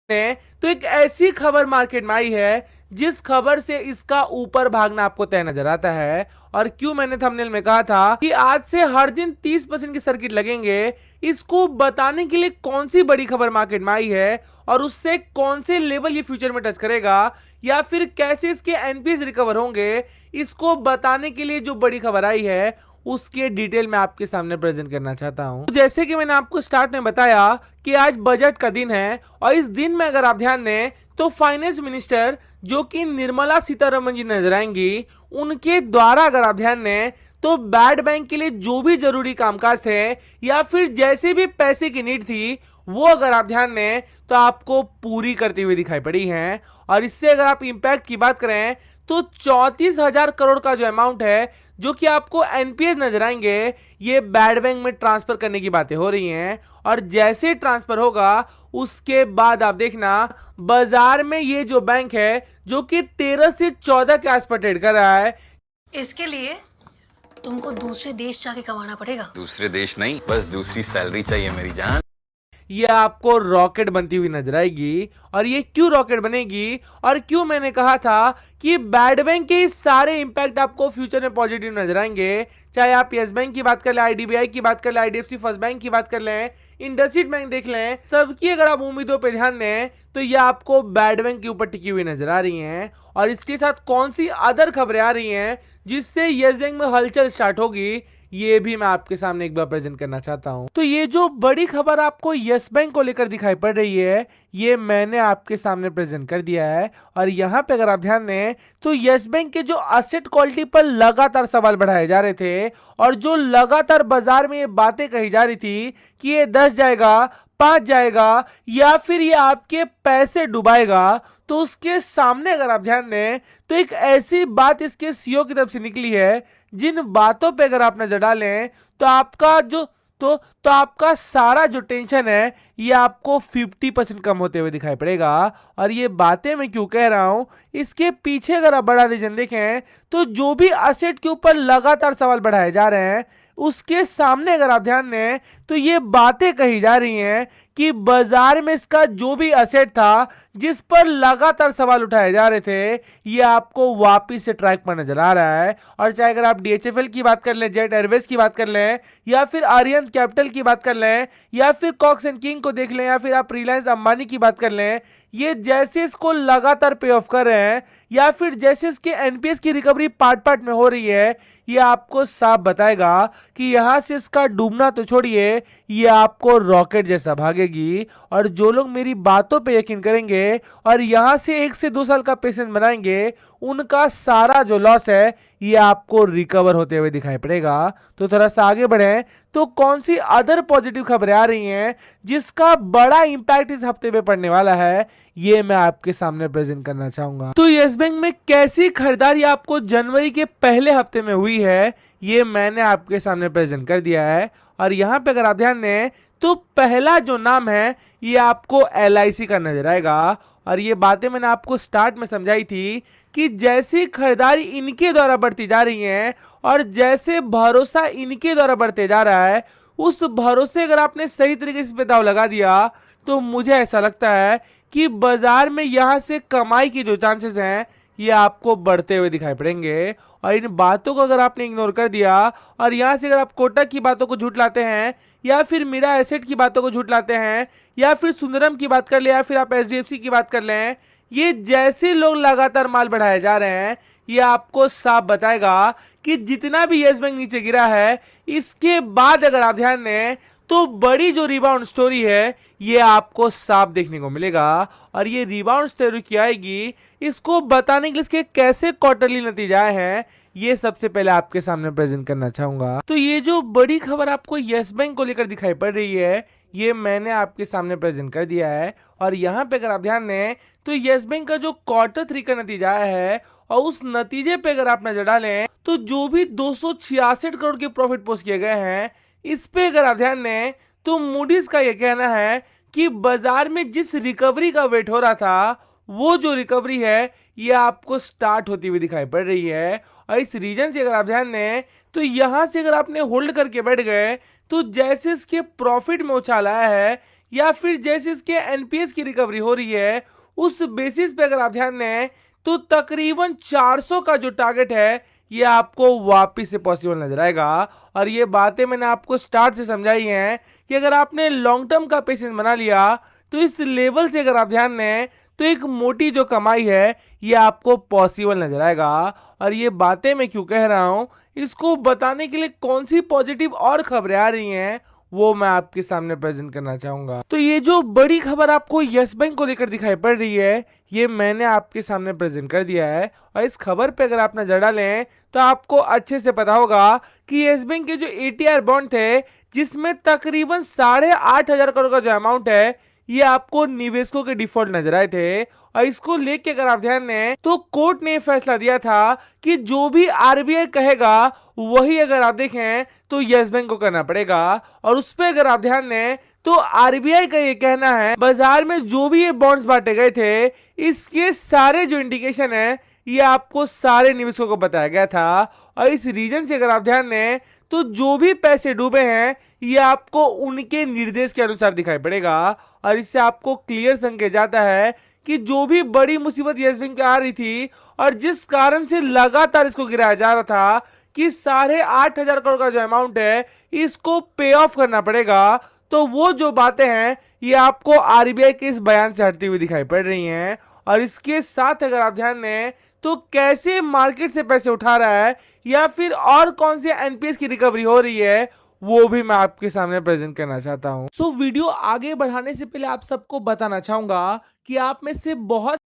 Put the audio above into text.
तो एक ऐसी खबर मार्केट में आई है जिस खबर से इसका ऊपर भागना आपको तय नजर आता है। और क्यों मैंने थंबनेल में कहा था कि आज से हर दिन 30% की सर्किट लगेंगे, इसको बताने के लिए कौन सी बड़ी खबर मार्केट में आई है और उससे कौन से लेवल ये फ्यूचर में टच करेगा या फिर कैसे इसके एनपीएस रिकवर होंगे, इसको बताने के लिए जो बड़ी खबर आई है उसके डिटेल में आपके सामने प्रेजेंट करना चाहता हूं। तो जैसे कि मैंने आपको स्टार्ट में बताया कि आज बजट का दिन है और इस दिन में अगर आप ध्यान दें तो फाइनेंस मिनिस्टर जो कि निर्मला सीतारमण जी नजर आएंगी, उनके द्वारा अगर आप ध्यान दें तो बैड बैंक के लिए जो भी जरूरी कामकाज थे या फिर जैसे भी पैसे की नीड थी वो अगर आप ध्यान दें तो आपको पूरी करती हुई दिखाई पड़ी है। और इससे अगर आप इंपैक्ट की बात करें तो 34,000 करोड़ का जो अमाउंट है जो कि आपको एनपीएस नजर आएंगे, ये बैड बैंक में ट्रांसफर करने की बातें हो रही हैं। और जैसे ट्रांसफर होगा उसके बाद आप देखना बाजार में ये जो बैंक है जो कि 13 से 14 के आसपास ट्रेड कर रहा है। इसके लिए तुमको दूसरे देश जाके कमाना पड़ेगा। दूसरे देश नहीं, बस दूसरी सैलरी चाहिए मेरी जान। ये आपको रॉकेट बनती हुई नजर आएगी। और ये क्यों रॉकेट बनेगी और क्यों मैंने कहा था कि बैड बैंक के सारे इंपैक्ट आपको फ्यूचर में पॉजिटिव नजर आएंगे, चाहे आप यस बैंक की बात कर लें, आईडीबीआई की बात कर लें, आईडीएफसी फर्स्ट बैंक की बात कर लें, इंडसइंड बैंक देख लें, सबकी अगर आप उम्मीदों पे ध्यान दें तो ये आपको बैड बैंक के ऊपर टिकी हुई नजर आ रही हैं। और इसके साथ कौन सी अदर खबरें आ रही हैं जिससे यस बैंक में हलचल स्टार्ट होगी, ये भी मैं आपके सामने एक बार प्रेजेंट करना चाहता हूं। तो ये जो बड़ी खबर आपको यस बैंक को लेकर दिखाई पड़ रही है ये मैंने आपके सामने प्रेजेंट कर दिया है। और यहाँ पे अगर आप ध्यान दें तो यस बैंक के जो एसेट क्वालिटी पर लगातार सवाल बढ़ाए जा रहे थे और जो लगातार बाजार में ये बातें कही जा रही थी कि ये 10 जाएगा, 5 जाएगा या फिर ये आपके पैसे डुबाएगा, तो उसके सामने अगर आप ध्यान दें तो एक ऐसी बात इसके सीईओ की तरफ से निकली है जिन बातों पे अगर आप नजर डालें तो आपका जो तो आपका सारा जो टेंशन है ये आपको 50% कम होते हुए दिखाई पड़ेगा। और ये बातें मैं क्यों कह रहा हूं, इसके पीछे अगर आप बड़ा रीजन देखें तो जो भी असेट के ऊपर लगातार सवाल बढ़ाए जा रहे हैं उसके सामने अगर आप ध्यान दें तो ये बातें कही जा रही हैं कि बाजार में इसका जो भी असेट था जिस पर लगातार सवाल उठाए जा रहे थे ये आपको वापिस से ट्रैक पर नजर आ रहा है। और चाहे अगर आप डीएचएफएल की बात कर लें, जेट एयरवेज की बात कर लें या फिर आर्यन कैपिटल की बात कर लें या फिर कॉक्स एंड किंग को देख लें या फिर आप रिलायंस अंबानी की बात कर लें, ये जैसे इसको लगातार पे ऑफ कर रहे हैं या फिर जैसे इसके एनपीएस की रिकवरी पार्ट पार्ट में हो रही है, ये आपको साफ बताएगा कि यहां से इसका डूबना तो छोड़िए ये आपको रॉकेट जैसा भागेगी। और जो लोग मेरी बातों पे यकीन करेंगे और यहां से 1 से 2 साल का पेशेंस बनाएंगे उनका सारा जो लॉस है ये आपको रिकवर होते हुए दिखाई पड़ेगा। तो थोड़ा सा आगे बढ़े तो कौन सी अदर पॉजिटिव खबरें आ रही हैं जिसका बड़ा इंपैक्ट इस हफ्ते में पड़ने वाला है ये मैं आपके सामने प्रेजेंट करना चाहूंगा। तो यस बैंक में कैसी खरीदारी आपको जनवरी के पहले हफ्ते में हुई है ये मैंने आपके सामने प्रेजेंट कर दिया है। और यहाँ पे अगर आप ध्यान दें तो पहला जो नाम है ये आपको एलआईसी का नजर आएगा। और ये बातें मैंने आपको स्टार्ट में समझाई थी कि जैसी खरीदारी इनके द्वारा बढ़ती जा रही है और जैसे भरोसा इनके द्वारा बढ़ते जा रहा है, उस भरोसे अगर आपने सही तरीके से पे दाव लगा दिया तो मुझे ऐसा लगता है कि बाजार में यहां से कमाई की जो चांसेस हैं ये आपको बढ़ते हुए दिखाई पड़ेंगे। और इन बातों को अगर आपने इग्नोर कर दिया और यहां से अगर आप कोटक की बातों को झूठ लाते हैं या फिर मीरा एसेट की बातों को झूठ लाते हैं या फिर सुंदरम की बात कर ले या फिर आप एचडीएफसी की बात कर लें, ये जैसे लोग लगातार माल बढ़ाए जा रहे हैं ये आपको साफ बताएगा कि जितना भी यस बैंक नीचे गिरा है इसके बाद अगर आप ध्यान दें तो बड़ी जो रिबाउंड स्टोरी है ये आपको साफ देखने को मिलेगा। और ये रिबाउंड स्टोरी क्या आएगी इसको बताने के लिए इसके कैसे क्वार्टरली नतीजे आए हैं ये सबसे पहले आपके सामने प्रेजेंट करना चाहूंगा। तो ये जो बड़ी खबर आपको यस बैंक को लेकर दिखाई पड़ रही है ये मैंने आपके सामने प्रेजेंट कर दिया है। और यहाँ पे अगर आप ध्यान दें तो यस बैंक का जो Q3 का नतीजा आया है और उस नतीजे पे अगर आप नजर डालें तो जो भी 266 करोड़ के प्रॉफिट पोस्ट किए गए हैं इस पे अगर आप ध्यान दें तो मूडीज का यह कहना है कि बाजार में जिस रिकवरी का वेट हो रहा था वो जो रिकवरी है ये आपको स्टार्ट होती हुई दिखाई पड़ रही है। और इस रीजन से अगर आप ध्यान दें तो यहां से अगर आपने होल्ड करके बैठ गए तो जैसे इसके प्रॉफिट में उछाल आया है या फिर जैसे इसके एनपीएस की रिकवरी हो रही है उस बेसिस पे अगर आप ध्यान दें तो तकरीबन 400 का जो टारगेट है ये आपको वापिस से पॉसिबल नजर आएगा। और ये बातें मैंने आपको स्टार्ट से समझाई हैं कि अगर आपने लॉन्ग टर्म का पेशेंस बना लिया तो इस लेवल से अगर आप ध्यान दें तो एक मोटी जो कमाई है ये आपको पॉसिबल नजर आएगा। और ये बातें मैं क्यों कह रहा हूं, इसको बताने के लिए कौन सी पॉजिटिव और खबरें आ रही हैं वो मैं आपके सामने प्रेजेंट करना चाहूंगा। तो ये जो बड़ी खबर आपको यस बैंक को लेकर दिखाई पड़ रही है ये मैंने आपके सामने प्रेजेंट कर दिया है। और इस खबर पे अगर आप नजर डालें तो आपको अच्छे से पता होगा कि यस बैंक के जो एटीआर बॉन्ड थे जिसमें तकरीबन 8,500 करोड़ का जो अमाउंट है ये आपको निवेशकों के डिफॉल्ट नजर आए थे। और इसको लेके अगर आप ध्यान दें तो कोर्ट ने फैसला दिया था कि जो भी आरबीआई कहेगा वही अगर आप देखें तो यस बैंक को करना पड़ेगा। और उस पर अगर आप ध्यान दें तो आरबीआई का ये कहना है बाजार में जो भी ये बॉन्ड्स बांटे गए थे इसके सारे जो इंडिकेशन है ये आपको सारे निवेशकों को बताया गया था। और इस रीजन से अगर आप ध्यान दें तो जो भी पैसे डूबे हैं ये आपको उनके निर्देश के अनुसार दिखाई पड़ेगा। और इससे आपको क्लियर संकेत जाता है कि जो भी बड़ी मुसीबत यस बैंक पे आ रही थी और जिस कारण से लगातार इसको गिराया जा रहा था कि 8,500 करोड़ का जो अमाउंट है इसको पे ऑफ करना पड़ेगा, तो वो जो बातें हैं ये आपको आरबीआई के इस बयान से हटती हुई दिखाई पड़ रही हैं। और इसके साथ अगर आप ध्यान दें तो कैसे मार्केट से पैसे उठा रहा है या फिर और कौन से एनपीएस की रिकवरी हो रही है वो भी मैं आपके सामने प्रेजेंट करना चाहता हूं। वीडियो आगे बढ़ाने से पहले आप सबको बताना चाहूंगा कि आप में से बहुत